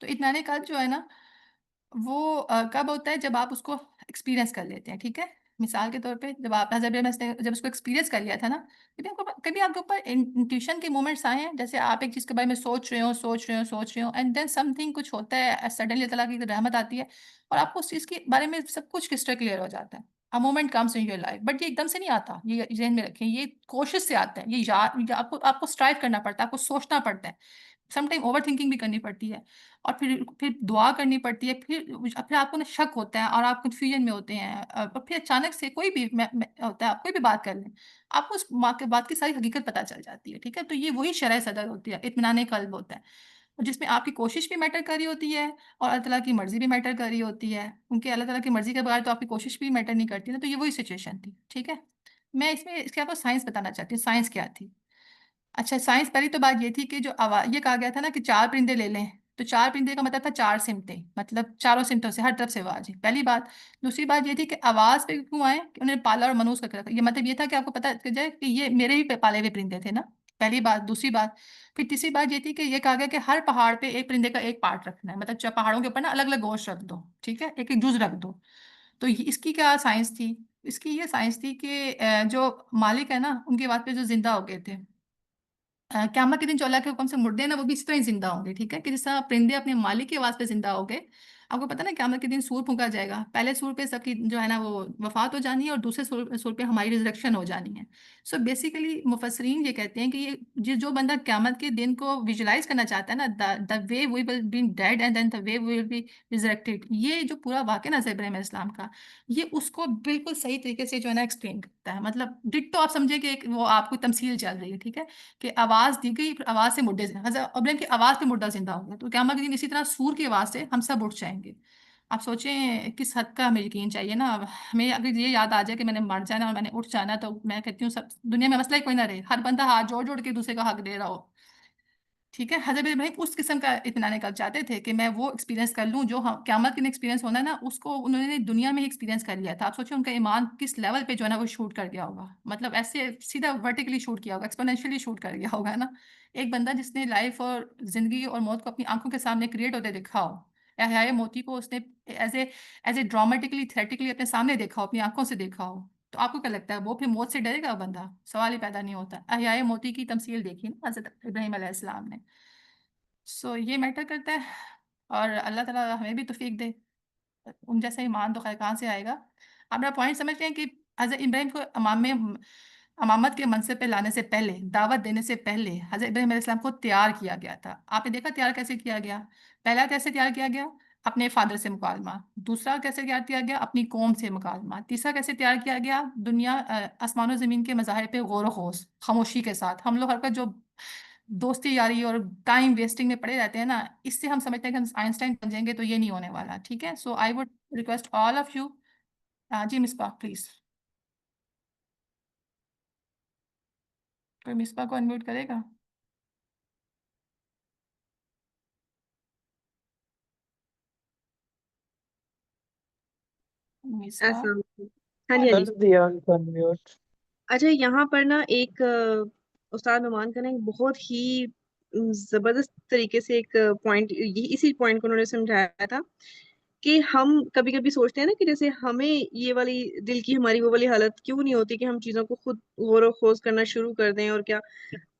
تو اطمینان قلب جو ہے نا وہ کب ہوتا ہے جب آپ اس کو ایکسپیرینس کر لیتے ہیں، ٹھیک ہے؟ مثال کے طور پہ جب آپ حضرت ابراہیم علیہ السلام جب اس کو ایکسپیرینس کر لیا تھا نا، کبھی آپ کے اوپر انٹیوشن کے مومنٹس آئے ہیں جیسے آپ ایک چیز کے بارے میں سوچ رہے ہو اینڈ دین سم تھنگ کچھ ہوتا ہے، سڈنلی اللہ تعالیٰ کی رحمت آتی ہے اور آپ کو اس چیز کے بارے میں سب کچھ کرسٹل کلیئر ہو جاتا ہے. A moment comes in your life but یہ ایک دم سے نہیں آتا، یہ ذہن میں رکھیں، یہ کوشش سے آتا ہے، یہ آپ کو اسٹرائیو کرنا پڑتا ہے، آپ کو سوچنا پڑتا ہے، سم ٹائم اوور تھنکنگ بھی کرنی پڑتی ہے اور پھر دعا کرنی پڑتی ہے، پھر آپ کو نا شک ہوتا ہے اور آپ کنفیوژن میں ہوتے ہیں اور پھر اچانک سے کوئی بھی ہوتا ہے، آپ کوئی بھی بات کر لیں، آپ کو اس بات کی ساری حقیقت پتہ چل جاتی ہے، ٹھیک ہے؟ تو یہ وہی شرح صدر ہوتی ہے، اطمینان قلب ہوتا ہے، جس میں آپ کی کوشش بھی میٹر کر رہی ہوتی ہے اور اللہ تعالیٰ کی مرضی بھی میٹر کر رہی ہوتی ہے، کیونکہ اللہ تعالیٰ کی مرضی کے بغیر تو آپ کی کوشش بھی میٹر نہیں کرتی نا. تو یہ وہی سچویشن تھی، ٹھیک ہے؟ میں اس کے آپ کو سائنس بتانا چاہتی ہوں، سائنس کیا تھی. اچھا، سائنس پہلی تو بات یہ تھی کہ جو یہ کہا گیا تھا نا کہ 4 پرندے لے لیں، تو 4 پرندے کا مطلب تھا 4 سمتیں، مطلب چاروں سمتوں سے ہر طرف سے آواز ہے، پہلی بات. دوسری بات یہ تھی کہ آواز پہ کیوں آئے کہ انہوں نے پالا اور منوس کر کے رکھا، یہ مطلب یہ تھا کہ آپ کو پتہ چل جائے کہ یہ میرے ہی پالے ہوئے پرندے تھے نا، پہلی بات. دوسری بات پھر تیسری بات یہ تھی کہ یہ کہا گیا کہ ہر پہاڑ پہ ایک پرندے کا ایک پارٹ رکھنا ہے، مطلب پہاڑوں کے اوپر نا الگ الگ گوشت رکھ دو، ٹھیک ہے، ایک ایک جز رکھ دو. تو اس کی کیا سائنس تھی؟ اس کی یہ سائنس تھی کہ جو مالک ہے نا ان کے بعد پہ جو زندہ ہو گئے تھے، قیامت کے دن جو اللہ کے حکم سے مردے ہیں نا وہ بھی اسی طرح ہی زندہ ہوں گے، ٹھیک ہے؟ کہ جس طرح پرندے اپنے مالک کی آواز پہ زندہ ہو گئے، آپ کو پتہ نا قیامت کے دن سور پھونکا جائے گا، پہلے سور پہ سب کی جو ہے نا وہ وفات ہو جانی ہے اور دوسرے سور پہ ہماری ریزریکشن ہو جانی ہے. سو بیسیکلی مفسرین یہ کہتے ہیں کہ یہ جو بندہ قیامت کے دن کو ویژولائز کرنا چاہتا ہے نا، the way we will be dead and then the way we will be resurrected, یہ جو پورا واقعہ نا حضرت ابراہیم علیہ السلام کا، یہ اس کو بالکل صحیح طریقے سے جو ہے نا ایکسپلین کرتا ہے. مطلب ڈٹو آپ سمجھے کہ وہ آپ کو تمثیل چل رہی ہے، ٹھیک ہے؟ کہ آواز دی گئی، پھر آواز سے مردے سے حضرت ابراہیم کی آواز پہ مردہ زندہ ہو گیا، تو قیامت کے دن اسی طرح سور کی آواز سے ہم سب اٹھ جائیں گے. آپ سوچیں کس حد کا ہمیں یقین چاہیے نا. ہمیں اگر یہ یاد آ جائے کہ میں نے مر جانا اور میں نے اٹھ جانا، تو میں کہتی ہوں سب دنیا میں مسئلہ ہی کوئی نہ رہے، ہر بندہ ہاتھ جوڑ جوڑ کے دوسرے کا حق دے رہا ہو، ٹھیک ہے؟ حضرت ابراہیم اس قسم کا اطمینان قلب چاہتے تھے کہ میں وہ ایکسپیرینس کر لوں جو قیامت کے دن ایکسپیرینس ہونا ہے نا، اس کو انہوں نے دنیا میں ہی ایکسپیرینس کر لیا تھا. آپ سوچیں ان کا ایمان کس لیول پہ جو ہے نا وہ شوٹ کر گیا ہوگا، مطلب ایسے سیدھا ورٹیکلی شوٹ کیا ہوگا، ایکسپونینشلی شوٹ کر گیا ہوگا نا. ایک بندہ جس نے لائف اور زندگی اور موت کو اپنی آنکھوں کے سامنے کریٹ ہوتے دیکھا ہو، احیائے موتی کو اس نے ایز اے ڈرامٹکلی تھریٹکلی اپنے سامنے دیکھا ہو، اپنی آنکھوں سے دیکھا ہو، تو آپ کو کیا لگتا ہے وہ پھر موت سے ڈرے گا بندہ؟ سوال ہی پیدا نہیں ہوتا. احیائے موتی کی تمثیل دیکھی نا حضرت ابراہیم علیہ السلام نے. سو یہ میٹر کرتا ہے اور اللہ تعالیٰ ہمیں بھی توفیق دے. ان جیسا ایمان تو خیر کہاں سے آئے گا. آپ میرا پوائنٹ سمجھتے ہیں کہ حضرت ابراہیم کو امامت کے منصب پہ لانے سے پہلے، دعوت دینے سے پہلے حضرت ابراہیم علیہ السلام کو تیار کیا گیا تھا. آپ نے دیکھا تیار کیسے کیا گیا؟ پہلا کیسے تیار کیا گیا؟ اپنے فادر سے مکالمہ. دوسرا کیسے تیار کیا گیا؟ اپنی قوم سے مکالمہ. تیسرا کیسے تیار کیا گیا؟ دنیا آسمان و زمین کے مظاہر پہ غور و خوض، خاموشی کے ساتھ. ہم لوگ ہر وقت جو دوستی یاری اور ٹائم ویسٹنگ میں پڑے رہتے ہیں نا، اس سے ہم سمجھتے ہیں کہ ہم آئنسٹائن بن جائیں گے، تو یہ نہیں ہونے والا، ٹھیک ہے؟ So I would request all of you. جی مصباح پلیز، کوئی مصباح کو انمیوٹ کرے گا؟ مصباح السلام علیکم. ہاں جی ہاں جی. کر دیا ان کو انمیوٹ. اچھا، یہاں پر نا ایک استاد نعمان کا نا ایک بہت ہی زبردست طریقے سے ایک پوائنٹ، اسی پوائنٹ کو انہوں نے سمجھایا تھا کہ ہم کبھی کبھی سوچتے ہیں نا کہ جیسے ہمیں یہ والی دل کی ہماری وہ والی حالت کیوں نہیں ہوتی کہ ہم چیزوں کو خود غور و خوض کرنا شروع کر دیں. اور کیا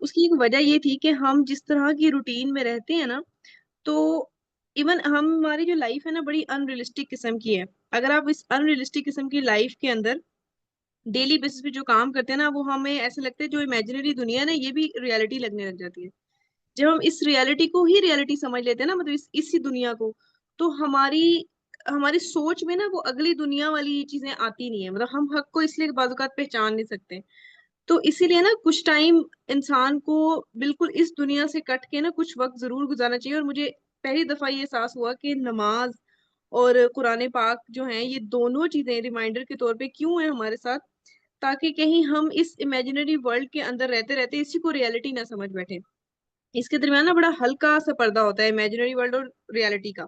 اس کی ایک وجہ یہ تھی کہ ہم جس طرح کی روٹین میں رہتے ہیں نا، تو ایون ہماری جو لائف ہے نا بڑی ان ریئلسٹک قسم کی ہے. اگر آپ اس ان ریئلسٹک قسم کی لائف کے اندر ڈیلی بیسس پہ جو کام کرتے ہیں نا، وہ ہمیں ایسے لگتا ہے جو امیجنری دنیا ہے نا یہ بھی ریالٹی لگنے لگ جاتی ہے. جب ہم اس ریالٹی کو ہی ریالٹی سمجھ لیتے ہیں نا، مطلب اسی دنیا کو، تو ہماری سوچ میں نا وہ اگلی دنیا والی چیزیں آتی نہیں ہے. مطلب ہم حق کو اس لیے بعض اوقات پہچان نہیں سکتے. تو اسی لیے نا کچھ ٹائم انسان کو بالکل اس دنیا سے کٹ کے نا کچھ وقت ضرور گزارنا چاہیے. اور مجھے پہلی دفعہ یہ احساس ہوا کہ نماز اور قرآن پاک جو ہیں، یہ دونوں چیزیں ریمائنڈر کے طور پہ کیوں ہیں ہمارے ساتھ، تاکہ کہیں ہم اس امیجنری ورلڈ کے اندر رہتے رہتے اسی کو ریالٹی نہ سمجھ بیٹھے. اس کے درمیان نا بڑا ہلکا سا پردہ ہوتا ہے امیجنری ورلڈ اور ریالٹی کا.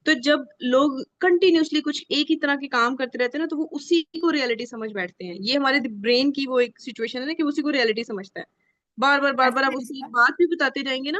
تو جب لوگ کنٹینیوسلی کچھ ایک ہی طرح کے کام کرتے رہتے ہیں نا، تو وہ اسی کو ریالٹی سمجھ بیٹھتے ہیں. یہ ہمارے برین کی وہ ایک سچویشن ہے نا کہ اسی کو ریالٹی سمجھتا ہے. بار بار ایسے آپ ہی اس کی مصباح، بات بھی بتاتے جائیں گے نا،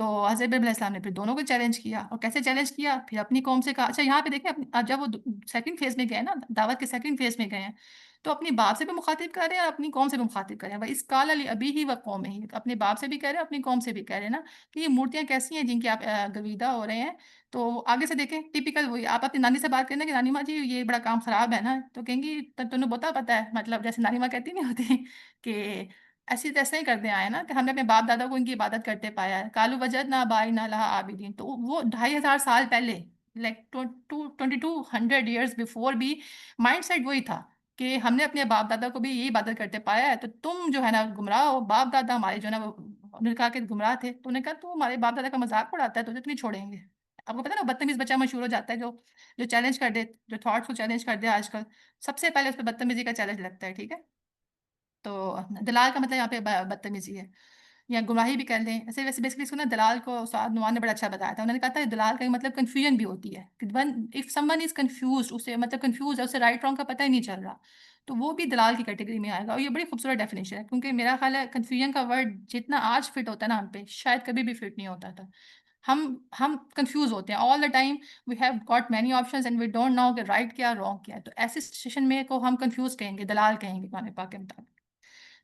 تو حضرت ابراہیم علیہ السلام نے پھر دونوں کو چیلنج کیا، اور کیسے چیلنج کیا؟ پھر اپنی قوم سے کہا، اچھا یہاں پہ دیکھیں اب جب وہ سیکنڈ فیز میں گئے نا، دعوت کے سیکنڈ فیز میں گئے ہیں، تو اپنی باپ سے بھی مخاطب کر رہے ہیں اور اپنی قوم سے بھی مخاطب کر رہے ہیں. اس کال علی ابھی ہی وہ قوم ہی، اپنے باپ سے بھی کہہ رہے ہیں، اپنی قوم سے بھی کہہ رہے ہیں نا کہ یہ مورتیاں کیسی ہیں جن کی آپ گویدہ ہو رہے ہیں. تو آگے سے دیکھیں ٹیپیکل وہی، آپ اپنی نانی سے بات کریں کہ نانی ماں جی یہ بڑا کام خراب ہے نا، تو کہیں گی تمہیں بہت پتہ ہے، مطلب جیسے نانی ماں کہتی نہیں ہوتی کہ ایسی تیسے ہی کرتے آئے نا کہ ہم نے اپنے باپ دادا کو ان کی عبادت کرتے پایا ہے. کالو وجد نہ بائی نہ لہا عابدین، تو وہ 2500 سال پہلے، لائک 2200 ایئرس بفور بھی مائنڈ سیٹ وہی تھا کہ ہم نے اپنے باپ دادا کو بھی یہی عبادت کرتے پایا ہے، تو تم جو ہے نا گمراہ ہو. باپ دادا ہمارے جو ہے نا وہ، انہوں نے کہا کہ گمراہ تھے، تو انہوں نے کہا تو ہمارے باپ دادا کا مذاق اڑاتا ہے تو نہیں چھوڑیں گے. آپ کو پتا ہے نا بدتمیز بچہ مشہور ہو جاتا ہے جو جو چیلنج کر دے، جو تھاٹس کو چیلنج کر دے آج کل، سب سے پہلے اس پہ بدتمیزی کا چیلنج لگتا ہے. ٹھیک ہے، تو دلال کا مطلب یہاں پہ بدتمیزی ہے یا گمراہی بھی کر لیں. ایسے ویسے بیسکلی اس کو نا دلال کو استاد نعمان نے بڑا اچھا بتایا تھا. انہوں نے کہا تھا دلال کا مطلب کنفیوژن بھی ہوتی ہے کہ if some one is confused, اسے مطلب کنفیوز ہے، اسے رائٹ رانگ کا پتہ ہی نہیں چل رہا، تو وہ بھی دلال کی کیٹیگری میں آئے گا. اور یہ بڑی خوبصورت ڈیفینیشن ہے، کیونکہ میرا خیال ہے کنفیوژن کا ورڈ جتنا آج فٹ ہوتا ہے نا ہم پہ، شاید کبھی بھی فٹ نہیں ہوتا تھا. ہم کنفیوز ہوتے ہیں all the time. We have got many options and we don't know کہ رائٹ کیا رانگ کیا ہے. تو ایسی سچویشن میں کو ہم کنفیوز کہیں گے، دلال کہیں گے قرآن پاک کے مطابق.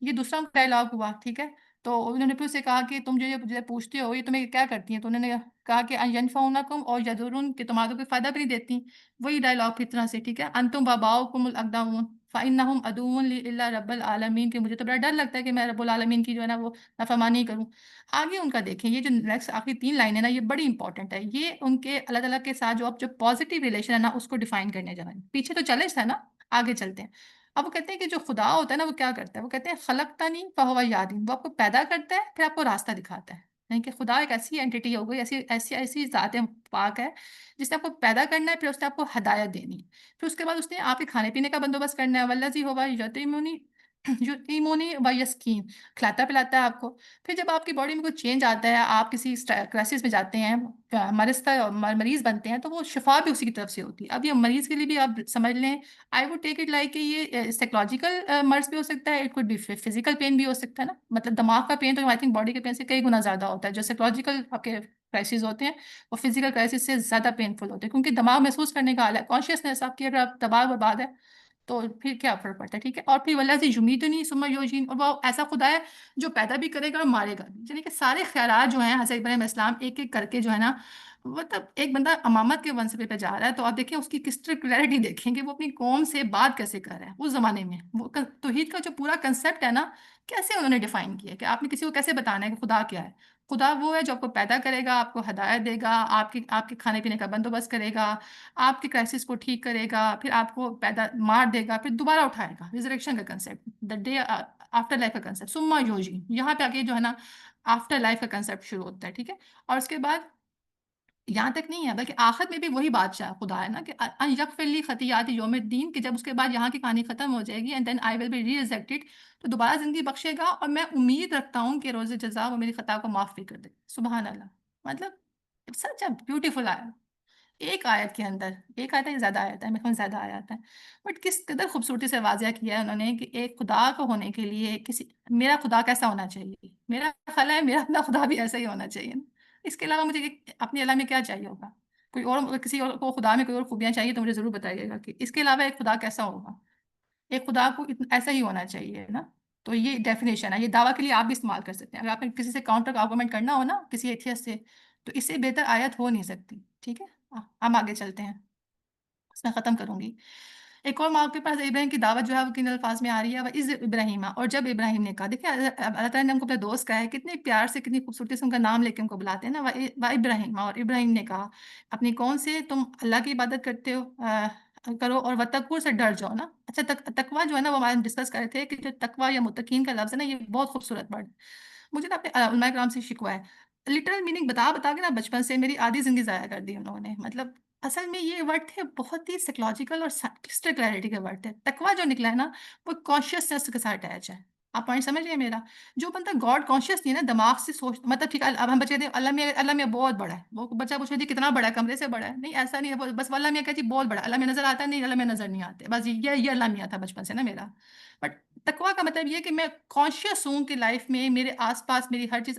یہ دوسرا ڈائلاگ ہوا. ٹھیک ہے، تو انہوں نے پھر اسے کہا کہ تم جو یہ پوچھتے ہو یہ تمہیں کیا کرتی ہیں؟ تو انہوں نے کہا کہ ینفعونکم اور یضرون، کہ تمہارا کوئی فائدہ بھی نہیں دیتی. وہی ڈائلاگ پھر طرح سے. ٹھیک ہے، انتم وباؤکم الاقدمون فانہم عدو لی الا رب العالمین، کہ مجھے تو بڑا ڈر لگتا ہے کہ میں رب العالمین کی جو ہے نا وہ نافرمانی کروں. آگے ان کا دیکھیں، یہ جو نیکسٹ آخری 3 لائنیں نا، یہ بڑی انپورٹنٹ ہے. یہ ان کے اللہ تعالیٰ کے ساتھ جو اب جو پازیٹیو ریلیشن ہے نا اس کو ڈیفائن کرنے جا رہے ہیں. پیچھے تو چیلنج تھا نا، آگے چلتے ہیں. اب وہ کہتے ہیں کہ جو خدا ہوتا ہے نا وہ کیا کرتا ہے؟ وہ کہتے ہیں خلقتنی فہو یہدین، وہ آپ کو پیدا کرتا ہے پھر آپ کو راستہ دکھاتا ہے. یعنی کہ خدا ایک ایسی اینٹی ہو گئی، ایسی ذات پاک ہے جس نے آپ کو پیدا کرنا ہے، پھر اس نے آپ کو ہدایت دینی ہے، پھر اس کے بعد اس نے آپ کے کھانے پینے کا بندوبست کرنا ہے. والذی ہوا یطعمنی یطعمنی و یسقین، کھلاتا پلاتا ہے آپ کو. پھر جب آپ کی باڈی میں کوئی چینج آتا ہے، آپ کسی کرائسس میں جاتے ہیں، مریض بنتے ہیں، تو وہ شفا بھی اسی کی طرف سے ہوتی ہے. اب یہ مریض کے لیے بھی آپ سمجھ لیں، I would take it like کہ یہ سائیکولوجیکل مرض بھی ہو سکتا ہے، it could be physical pain بھی ہو سکتا ہے نا. مطلب دماغ کا پین تو آئی تھنک باڈی کے پین سے کئی گنا زیادہ ہوتا ہے. جو سائیکولوجیکل آپ کے کرائسز ہوتے ہیں وہ فزیکل کرائسس سے زیادہ پینفل ہوتے ہیں، کیونکہ دماغ محسوس کرنے کا حال ہے، کانشیسنیس آپ کی اگر آپ تباہ برباد ہے تو پھر کیا فرق پڑتا ہے. ٹھیک ہے، اور پھر والذی یمیتنی ثم یحیین، اور وہ ایسا خدا ہے جو پیدا بھی کرے گا اور مارے گا بھی. یعنی کہ سارے خیالات جو ہیں حضرت ابراہیم علیہ السلام ایک ایک کر کے جو ہے نا، مطلب ایک بندہ امامت کے منصبے پہ جا رہا ہے تو آپ دیکھیں اس کی کس طرح کلیئرٹی دیکھیں کہ وہ اپنی قوم سے بات کیسے کر رہا ہے اس زمانے میں. وہ توحید کا جو پورا کنسیپٹ ہے نا، کیسے انہوں نے ڈیفائن کیا ہے کہ آپ نے کسی کو کیسے بتانا ہے کہ خدا کیا ہے. خدا وہ ہے جو آپ کو پیدا کرے گا، آپ کو ہدایت دے گا، آپ کے کھانے پینے کا بندوبست کرے گا، آپ کے کرائسس کو ٹھیک کرے گا، پھر آپ کو پیدا مار دے گا، پھر دوبارہ اٹھائے گا. ریزریکشن کا concept, the day after life کا کنسیپٹ، سما یوجی، یہاں پہ آگے جو ہے نا آفٹر لائف کا کنسیپٹ شروع ہوتا ہے. ٹھیک ہے، اور اس کے بعد یہاں تک نہیں ہے بلکہ آخر میں بھی وہی بادشاہ خدا ہے نا کہ ان یغفر لی خطیئات یوم الدین، کہ جب اس کے بعد یہاں کی کہانی ختم ہو جائے گی and then I will be ری ایگزیکٹڈ، تو دوبارہ زندگی بخشے گا، اور میں امید رکھتا ہوں کہ روز جزا وہ میری خطا کو معاف بھی کر دے. سبحان اللہ. مطلب سچ اے بیوٹیفل آیا. ایک آیت کے اندر، ایک آیت ہے زیادہ آیت ہے، میرے خیال میں زیادہ آیات ہے، بٹ کس قدر خوبصورتی سے واضح کیا ہے انہوں نے کہ ایک خدا کو ہونے کے لیے میرا خدا کیسا ہونا چاہیے. میرا خیال ہے میرا اپنا خدا بھی ایسا ہی ہونا چاہیے نا. اس کے علاوہ مجھے اپنے اللہ میں کیا چاہیے ہوگا؟ کوئی اور کسی اور کو خدا میں کوئی اور خوبیاں چاہیے تو مجھے ضرور بتائیے گا کہ اس کے علاوہ ایک خدا کیسا ہوگا. ایک خدا کو ایسا ہی ہونا چاہیے نا. تو یہ ڈیفینیشن ہے، یہ دعویٰ کے لیے آپ بھی استعمال کر سکتے ہیں. اگر آپ نے کسی سے کاؤنٹر آرگومنٹ کرنا ہو نا کسی ایتھیسٹ سے، تو اس سے بہتر آیت ہو نہیں سکتی. ٹھیک ہے، ہم آگے چلتے ہیں، اس میں ختم کروں گی. ایک اور موقع پر حضرت ابراہیم کی دعوت جو ہے وہ کن الفاظ میں آ رہی ہے، وہ از ابراہیم، اور جب ابراہیم نے کہا. دیکھیں اللہ تعالیٰ نے ہم کو اپنے دوست کہا ہے، کتنے پیار سے کتنی خوبصورتی سے ان کا نام لے کے ان کو بلاتے ہیں نا. وہ ابراہیم، اور ابراہیم نے کہا اپنی قوم سے تم اللہ کی عبادت کرتے ہو کرو اور وتقوا سے ڈر جاؤ نا. اچھا تقوا جو ہے نا وہ ہمارے ڈسکس کر رہے تھے کہ جو تقوا یا متقین کا لفظ ہے نا یہ بہت خوبصورت ورڈ. مجھے نا اپنے علماء کرام سے شکوا ہے، لٹرل میننگ بتا بتا کے نا بچپن سے میری آدھی زندگی ضائع کر دی انہوں نے. مطلب اصل میں یہ ورڈ تھے بہت ہی سائیکولوجیکل اور کرسٹل کلیئرٹی کے ورڈ تھے. تقویٰ جو نکلا ہے نا وہ کانشیسنیس کے ساتھ اٹیچ ہے. آپ پوائنٹ سمجھ رہے ہیں میرا؟ جو بندہ گاڈ کانشیس نہیں ہے نا، دماغ سے سوچ، مطلب ٹھیک ہے اب ہم بچے تھے اللہ میں بہت بڑا ہے، وہ بچہ پوچھ رہی تھی کتنا بڑا ہے، کمرے سے بڑا ہے. نہیں ایسا نہیں ہے، بس اللہ میں کہتی بہت بڑا. اللہ میں نظر آتا ہے؟ نہیں اللہ میں نظر نہیں آتے. بس یہ اللہ میاں تھا بچپن سے نا میرا. بٹ تقویٰ کا مطلب یہ کہ میں کانشیس ہوں کہ لائف میں میرے آس پاس میری ہر چیز